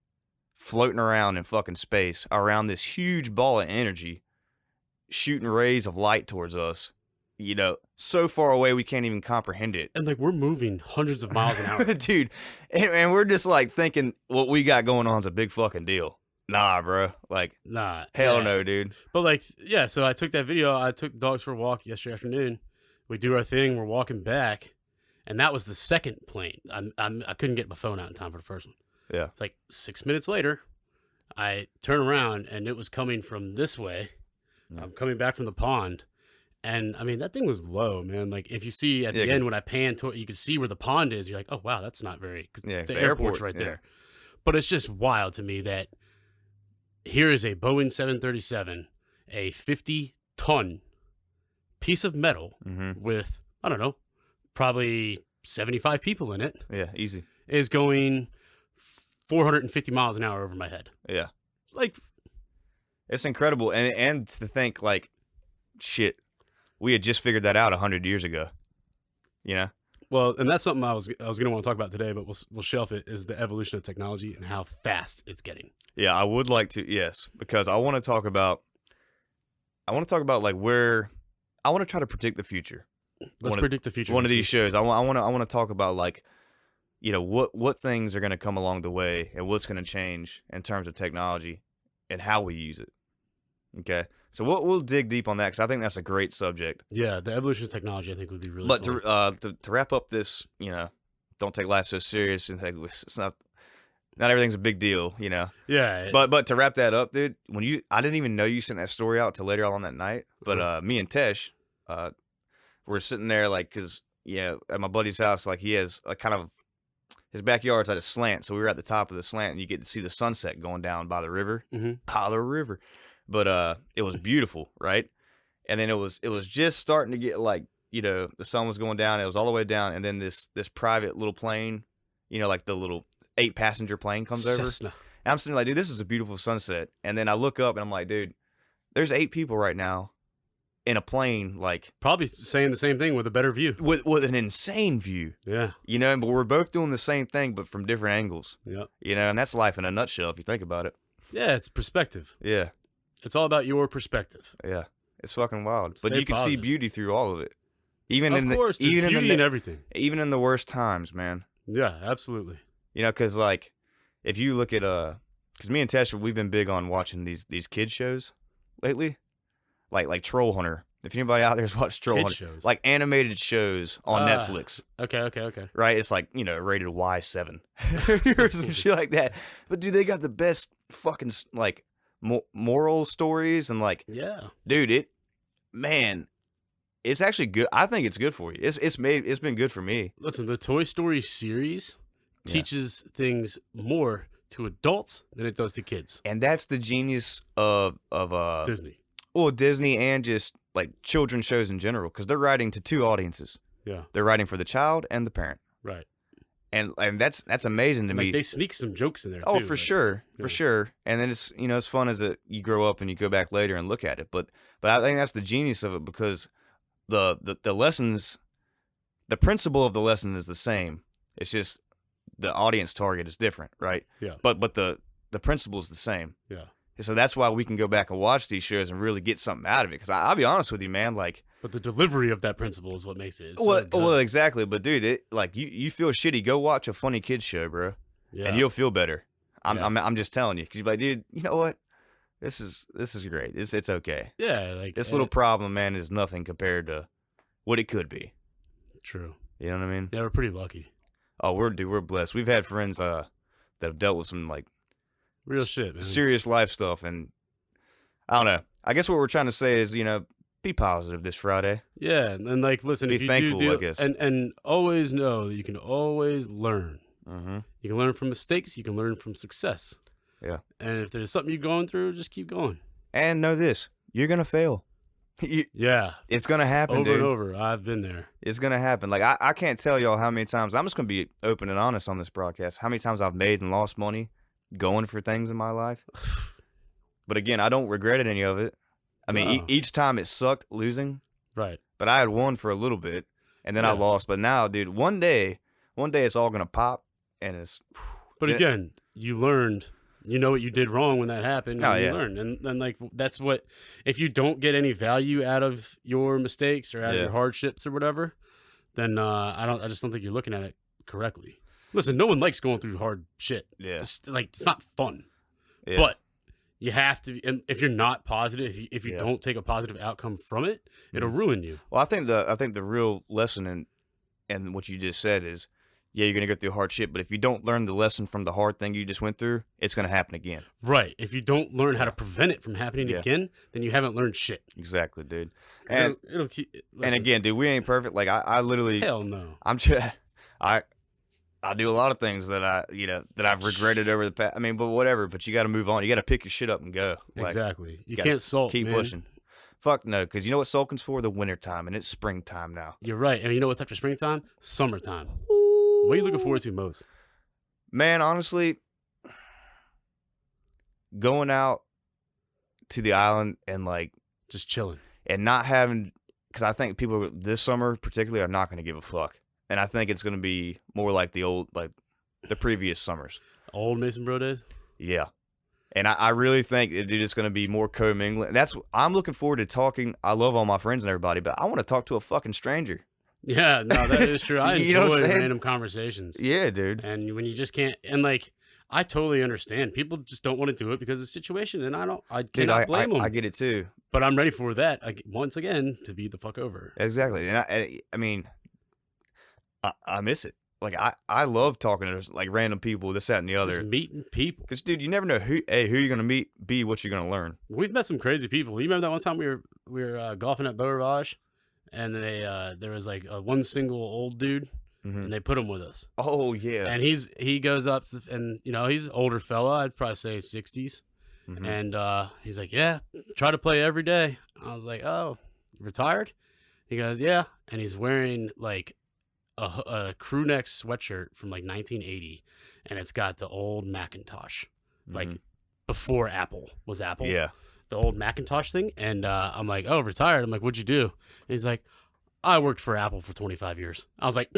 floating around in fucking space around this huge ball of energy shooting rays of light towards us, so far away we can't even comprehend it. And like, we're moving hundreds of miles an hour. Dude, and we're just like thinking what we got going on is a big fucking deal. Nah, bro. Like, nah. Hell no, dude. But like, yeah, so I took that video. I took dogs for a walk yesterday afternoon. We do our thing. We're walking back. And that was the second plane. I couldn't get my phone out in time for the first one. Yeah. It's like 6 minutes later, I turn around and it was coming from this way. Yeah. I'm coming back from the pond. And I mean, that thing was low, man. Like, if you see at the end when I pan to it, you can see where the pond is. You're like, oh, wow, that's not very. Yeah, the airport's right there. But it's just wild to me that here is a Boeing 737, a 50-ton piece of metal with, I don't know, probably 75 people in it. Yeah, easy. Is going 450 miles an hour over my head. Yeah. Like, it's incredible. And to think, like, shit, we had just figured that out 100 years ago. Well, and that's something I was going to want to talk about today, but we'll shelf it, is the evolution of technology and how fast it's getting. Yeah, I would like to, yes, because I want to talk about like where I want to try to predict the future. Let's predict the future. One of these shows, I want to talk about, like, what things are going to come along the way and what's going to change in terms of technology and how we use it. Okay, so we'll dig deep on that because I think that's a great subject. Yeah, the evolution of technology I think would be really. But fun. to wrap up this, don't take life so serious and think it's not everything's a big deal, Yeah. But to wrap that up, dude, I didn't even know you sent that story out till later on that night. But me and Tesh, we're sitting there like, cause at my buddy's house, like he has a kind of his backyard's at a slant, so we were at the top of the slant and you get to see the sunset going down by the river, by the river. But it was beautiful, right? And then it was just starting to get like, the sun was going down. It was all the way down, and then this private little plane, like the little 8-passenger plane comes over. And I'm sitting like, dude, this is a beautiful sunset. And then I look up and I'm like, dude, there's 8 people right now in a plane, like Probably saying the same thing with a better view. with an insane view. Yeah. You know, but we're both doing the same thing, but from different angles. Yeah. You know, and that's life in a nutshell if you think about it. Yeah, it's perspective. Yeah, It's all about your perspective. yeah, it's fucking wild. But Stay you can see positive. beauty through all of it, even Of course, there's even beauty in in the everything. even in the worst times, man. Yeah, absolutely. You know, because like if you look at because me and Tesha, we've been big on watching these kid shows lately, like Troll Hunter. If anybody out there's watched Troll Kid Hunter, shows. like animated shows on Netflix, Okay. right? It's like, you know, rated Y7 or some shit like that. But dude, they got the best fucking like moral stories and like, Yeah. dude, it's actually good. I think it's good for you. It's been good for me. Listen, the Toy Story series Yeah. teaches things more to adults than it does to kids. And that's the genius of Disney. well, Disney and just like children's shows in general, because they're writing to two audiences. Yeah. They're writing for the child and the parent, Right. and that's amazing to Like me. they sneak some jokes in there Oh, too. for like, sure, yeah. for sure. And then it's, you know, it's fun as you grow up and you go back later and look at it. But I think that's the genius of it, because the lessons, the principle of the lesson is the same. It's just the audience target is different, right? Yeah. But the principle is the same. Yeah. So that's why we can go back and watch these shows and really get something out of it. Because I'll be honest with you, man, like. But the delivery of that principle is what makes it. Well, exactly. But dude, it like you feel shitty. Go watch a funny kids show, bro, Yeah. and you'll feel better. Yeah. I'm just telling you, because you're like, dude, you know what? This is great. It's okay. Yeah. Like This little problem, man, is nothing compared to what it could be. True. You know what I mean? Yeah, we're pretty lucky. Oh, we're blessed. We've had friends that have dealt with some like Real shit, man. serious life stuff, and I don't know. I guess what we're trying to say is, you know, be positive this Friday. Yeah, and like, listen, Be if you thankful, do, I guess. and always know that you can always learn. Mm-hmm. You can learn from mistakes. You can learn from success. Yeah. And if there's something you're going through, just keep going. And know this: you're gonna fail. Yeah. It's gonna happen, Over dude. and over. I've been there. It's gonna happen. Like I can't tell y'all how many times. I'm just gonna be open and honest on this broadcast. How many times I've made and lost money going for things in my life. But again, I don't regret any of it. I mean, No. each time it sucked losing, Right. but I had won for a little bit, and then I Yeah. lost. But now, dude, one day it's all gonna pop, and it's. But Yeah. again, you learned. You know what you did wrong when that happened. Oh, and yeah. You learned. And then, like, that's what, if you don't get any value out of your mistakes or out of Yeah. your hardships or whatever, then I just don't think you're looking at it correctly. Listen, no one likes going through hard shit. Yeah. It's not fun. Yeah. But you have to, and if you're not positive, if you Yeah. don't take a positive outcome from it, it'll ruin you. Well, I think the real lesson in what you just said is, yeah, you're gonna go through hard shit, but if you don't learn the lesson from the hard thing you just went through, it's gonna happen again. Right. If you don't learn how to prevent it from happening Yeah. again, then you haven't learned shit. Exactly, dude. And It'll keep. and Listen, again, dude, we ain't perfect. Like I literally, hell no. I'm just, I do a lot of things that I've regretted over the past. I mean, but whatever. But you got to move on. You got to pick your shit up and go. Like, Exactly. You gotta can't sulk. keep man. pushing. Fuck no, because you know what sulking's for? The winter time, and it's springtime now. You're right. And you know what's after springtime? Summertime. What are you looking forward to most? Man, honestly, going out to the island and like Just chilling. and not having, because I think people this summer particularly are not going to give a fuck, and I think it's going to be more like the previous summers. Old Mason Bro days? Yeah. And I really think it's going to be more co-mingling. I'm looking forward to talking. I love all my friends and everybody, but I want to talk to a fucking stranger. Yeah, no, that is true. I You know what I'm enjoy saying? random conversations. Yeah, dude. And when you just can't, and like, I totally understand. People just don't want to do it because of the situation, and I Dude, cannot blame them. I get it too. But I'm ready for that once again to be the fuck over. Exactly. And I mean, I miss it. Like I love talking to like random people, this, that, and the Just other. meeting people. Because dude, you never know who you're gonna meet, B, what you're gonna learn. We've met some crazy people. You remember that one time we were golfing at Beau Rivage, and there was like one single old dude, Mhm. and they put him with us. Oh yeah. And he goes up and he's an older fella. I'd probably say 60s, Mhm. and he's like, yeah, try to play every day. I was like, oh, retired? He goes, yeah, and he's wearing like a crew neck sweatshirt from like 1980, and it's got the old Macintosh, like Mhm. before Apple was Apple. Yeah. the old Macintosh thing, and I'm like, oh, retired. I'm like, what'd you do? And he's like, I worked for Apple for 25 years. I was like,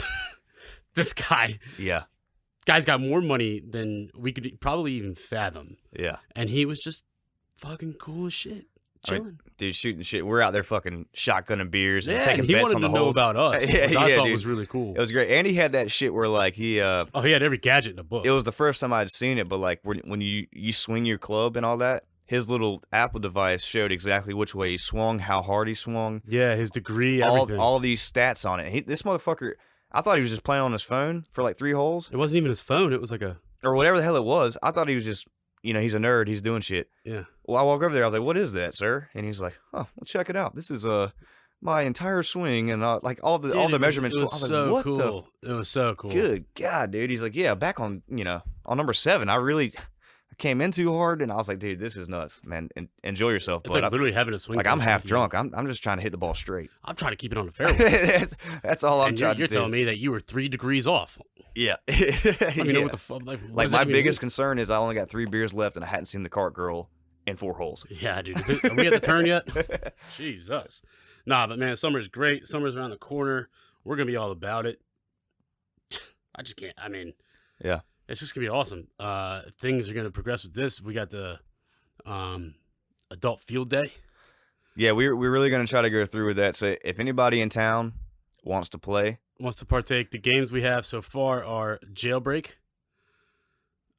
this guy's got more money than we could probably even fathom. Yeah. And he was just fucking cool as shit. Chilling. I mean, dude, shooting shit. We're out there fucking shotgunning beers and Yeah, taking and he bets wanted on the to know holes. about us, Yeah, which I yeah, thought dude. was really cool. It was great. And he had that shit where like he he had every gadget in the book. it was the first time I'd seen it, but like when you swing your club and all that, his little Apple device showed exactly which way he swung, how hard he swung, Yeah, his degree, everything. all these stats on it. This motherfucker, I thought he was just playing on his phone for like 3 holes It wasn't even his phone. It was like a or whatever the hell it was. I thought he was just, he's a nerd, he's doing shit. yeah. Well, I walk over there, I was like, "What is that, sir?" And he's like, "Oh, well, check it out. This is my entire swing and like all the Dude, measurements." It was I was so like, "What cool. It was so cool. the good God, dude?" He's like, "Yeah, back on on number 7, I came in too hard," and I was like, "Dude, this is nuts, man. Enjoy yourself." It's But like literally having a swing. I'm coach half with you. drunk. I'm just trying to hit the ball straight. I'm trying to keep it on the fairway. that's all I'm And trying you're to do. telling me that you were 3 degrees off. Yeah. I mean, Yeah. what the fuck? Like what Like does that my even biggest mean? concern is I only got 3 beers left and I hadn't seen the cart girl in 4 holes. Yeah, dude. Are we at the turn yet? Jesus. Nah, but man, summer's great. Summer's around the corner. We're gonna be all about it. I just can't. I mean, Yeah. it's just gonna be awesome. Things are gonna progress with this. We got the adult field day. Yeah, we're really going to try to go through with that. So if anybody in town wants to play, Wants to partake. The games we have so far are Jailbreak.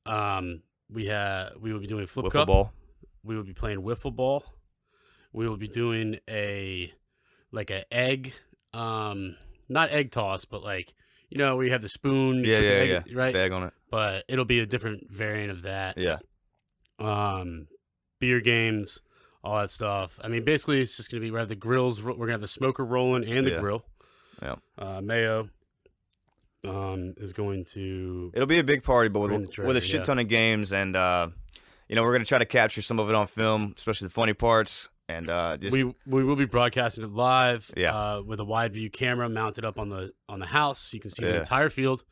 We will be doing Flip wiffle Cup. ball. We will be playing wiffle ball. We will be doing an egg, not egg toss, but like where you have the spoon. You Yeah, put the yeah, egg, yeah. right. Bag on it. But it'll be a different variant of that. Yeah. Beer games, all that stuff. I mean, basically, it's just gonna be we have the grills. We're gonna have the smoker rolling and the Yeah. grill. Yeah. Mayo is going to. It'll be a big party, but Bring the with a treasure, shit yeah. ton of games, and we're gonna try to capture some of it on film, especially the funny parts, and just We will be broadcasting it live. Yeah. With a wide view camera mounted up on the house, so you can see the Yeah. entire field.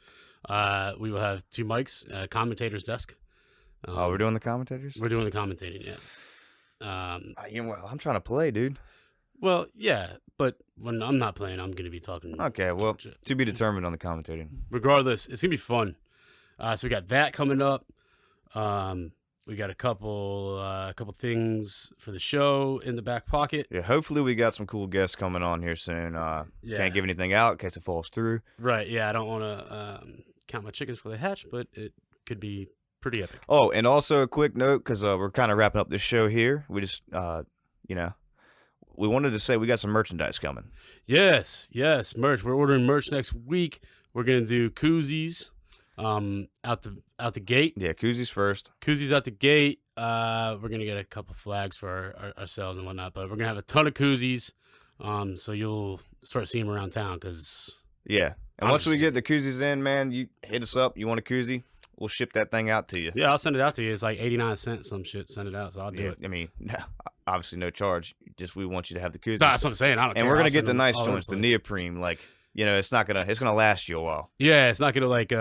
We will have 2 mics, commentator's desk. we're doing the commentators. We're doing the commentating, yeah. Well, I'm trying to play, dude. Well, yeah, but when I'm not playing, I'm going to be talking. Okay, well, shit. to be determined on the commentating. Regardless, it's going to be fun. So we got that coming up. We got a couple things for the show in the back pocket. Yeah, hopefully we got some cool guests coming on here soon. Yeah. Can't give anything out in case it falls through. Right, yeah, I don't want to count my chickens before they hatch, but it could be pretty epic. Oh, and also a quick note, because we're kind of wrapping up this show here. We just, we wanted to say we got some merchandise coming. Yes, merch. We're ordering merch next week. We're gonna do koozies, out the gate. Yeah, koozies first. Koozies out the gate. We're gonna get a couple flags for ourselves and whatnot, but we're gonna have a ton of koozies. So you'll start seeing them around town because Yeah, and once we get the koozies in, man, you hit us up. You want a koozie? We'll ship that thing out to you. yeah, I'll send it out to you. It's like 89 cents, some shit. Send it out, so I'll do Yeah, it. I mean, obviously no charge. Just we want you to have the koozie. That's what I'm saying. I don't And care. we're I'll gonna get send the them nice all over joints, the place. neoprene. Like, it's gonna last you a while. Yeah, it's not gonna like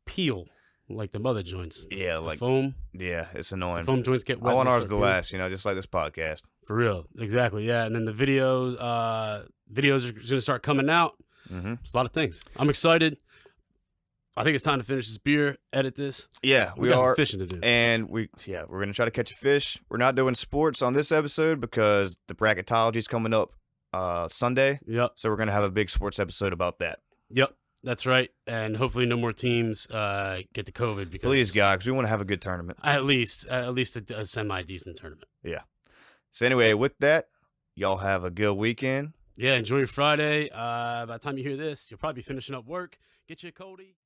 peel like the mother joints. Yeah, The like foam. yeah, it's The annoying. foam joints get wet. I want and ours start to peeling. last, just like this podcast. For real, exactly. Yeah, and then the videos are gonna start coming out. Mm-hmm. There's a lot of things. I'm excited. I think it's time to finish this beer, edit this. Yeah, We we got are. some fishing to do. And we're gonna try to catch a fish. We're not doing sports on this episode because the bracketology is coming up Sunday. Yep, So we're gonna have a big sports episode about that. that's right. And hopefully, no more teams get the COVID because Please, God, because we want to have a good tournament. at least a semi decent tournament. So anyway, with that, y'all have a good weekend. Yeah, enjoy your Friday. By the time you hear this, you'll probably be finishing up work. Get you a coldie.